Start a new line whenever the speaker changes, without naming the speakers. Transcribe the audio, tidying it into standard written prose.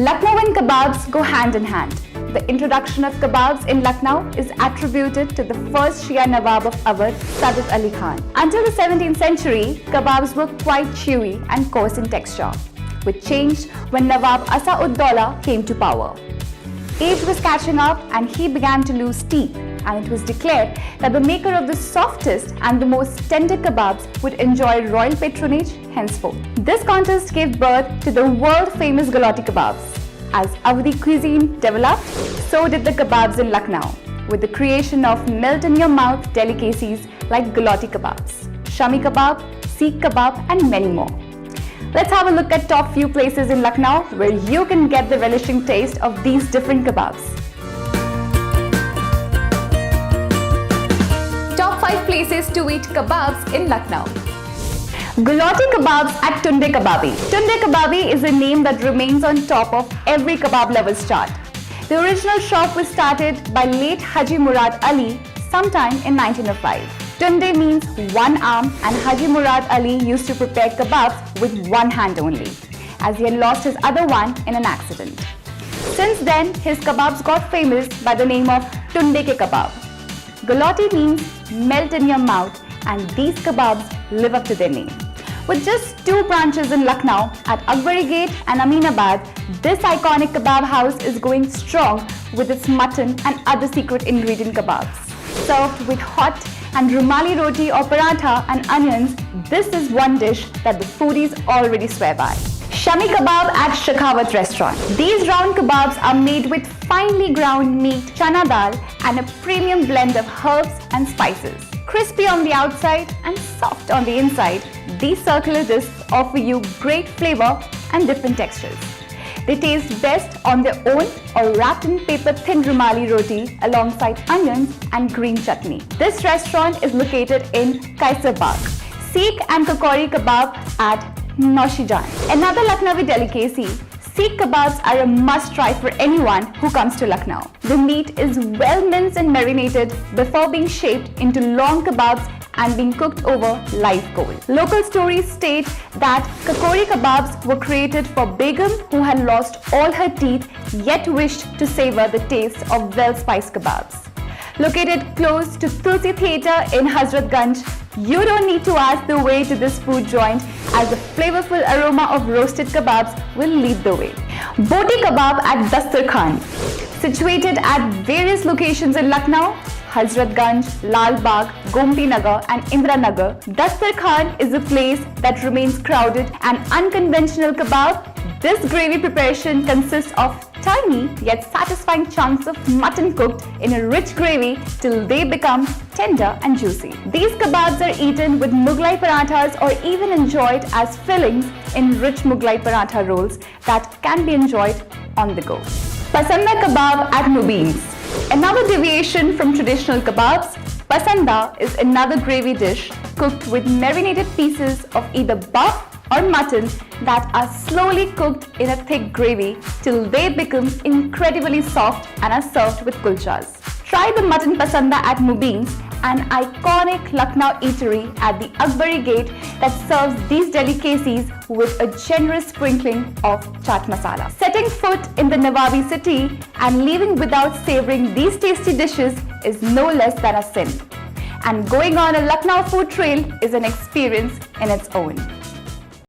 Lucknow and kebabs go hand in hand. The introduction of kebabs in Lucknow is attributed to the first Shia Nawab of Awadh, Sadat Ali Khan. Until the 17th century, kebabs were quite chewy and coarse in texture, which changed when Nawab Asa-ud-Daula came to power. Age was catching up and he began to lose teeth, and it was declared that the maker of the softest and the most tender kebabs would enjoy royal patronage henceforth. This contest gave birth to the world-famous Galouti kebabs. As Awadhi cuisine developed, so did the kebabs in Lucknow, with the creation of melt-in-your-mouth delicacies like Galouti kebabs, Shami kebab, Seekh kebab and many more. Let's have a look at top few places in Lucknow where you can get the relishing taste of these different kebabs. Top 5 places to eat kebabs in Lucknow. Galouti kebabs at Tunde Kebabi. Tunde Kebabi is a name that remains on top of every kebab levels chart. The original shop was started by late Haji Murad Ali sometime in 1905. Tunde means one arm, and Haji Murad Ali used to prepare kebabs with one hand only, as he had lost his other one in an accident. Since then, his kebabs got famous by the name of Tunde ke Kebab. Galouti means melt in your mouth, and these kebabs live up to their name. With just 2 branches in Lucknow at Akbari Gate and Aminabad, this iconic kebab house is going strong with its mutton and other secret ingredient kebabs. Served with hot and rumali roti or paratha and onions, this is one dish that the foodies already swear by. Shami kebab at Shekhawat restaurant. These round kebabs are made with finely ground meat, chana dal and a premium blend of herbs and spices. Crispy on the outside and soft on the inside, these circular discs offer you great flavor and different textures. They taste best on their own or wrapped in paper-thin rumali roti alongside onions and green chutney. This restaurant is located in Kaisar Bagh. Seekh and Kakori kebab at Naushijan. Another Lucknowi delicacy, Seekh kebabs are a must-try for anyone who comes to Lucknow. The meat is well minced and marinated before being shaped into long kebabs and being cooked over live coal. Local stories state that Kakori kebabs were created for Begum who had lost all her teeth yet wished to savor the taste of well-spiced kebabs. Located close to Tulsi Theatre in Hazratganj, you don't need to ask the way to this food joint as the flavorful aroma of roasted kebabs will lead the way. Boti kebab at Dastarkhan. Situated at various locations in Lucknow, Hazratganj, Lal Bagh, Gomti Nagar and Indra Nagar, Dastarkhan is a place that remains crowded and unconventional kebab. This gravy preparation consists of tiny yet satisfying chunks of mutton cooked in a rich gravy till they become tender and juicy. These kebabs are eaten with Mughlai parathas or even enjoyed as fillings in rich Mughlai paratha rolls that can be enjoyed on the go. Pasanda kebab at Mubeens. Another deviation from traditional kebabs, pasanda is another gravy dish cooked with marinated pieces of either buff or mutton that are slowly cooked in a thick gravy till they become incredibly soft and are served with kulchas. Try the mutton pasanda at Mubeens, an iconic Lucknow eatery at the Akbari Gate that serves these delicacies with a generous sprinkling of chaat masala. Setting foot in the Nawabi city and leaving without savoring these tasty dishes is no less than a sin. And going on a Lucknow food trail is an experience in its own.